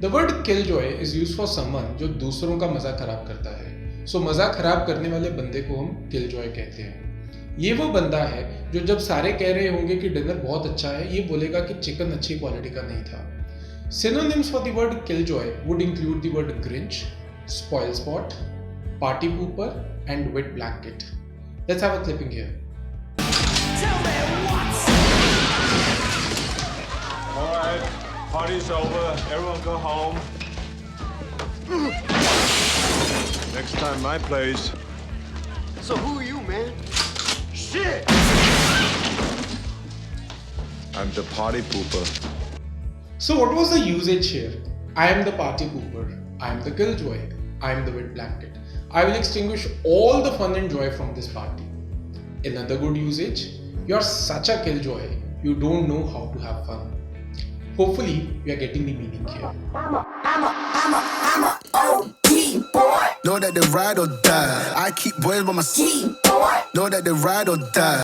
The word Killjoy is used for someone जो दूसरों का मजा खराब करता है. So मजा खराब करने वाले बंदे को हम Killjoy कहते हैं. ये वो बंदा है जो जब सारे कह रहे होंगे कि डिनर बहुत अच्छा है, ये बोलेगा कि चिकन अच्छी क्वालिटी का नहीं था. Synonyms for the word Killjoy would include the word Grinch, spoil sport, party pooper, and wet blanket. Let's have a clipping here. Tell me what's Alright, party's over. Everyone go home. Next time my place. So who are you, man? Shit! I'm the party pooper. So what was the usage here? I am the party pooper. I am the Killjoy. I am the wet blanket. I will extinguish all the fun and joy from this party. Another good usage, you're such a Killjoy, you don't know how to have fun. Hopefully, we are getting the meaning here. I'm a OG boy. Know that they ride or die. I keep boys by my side. Boy. Know that they ride or die.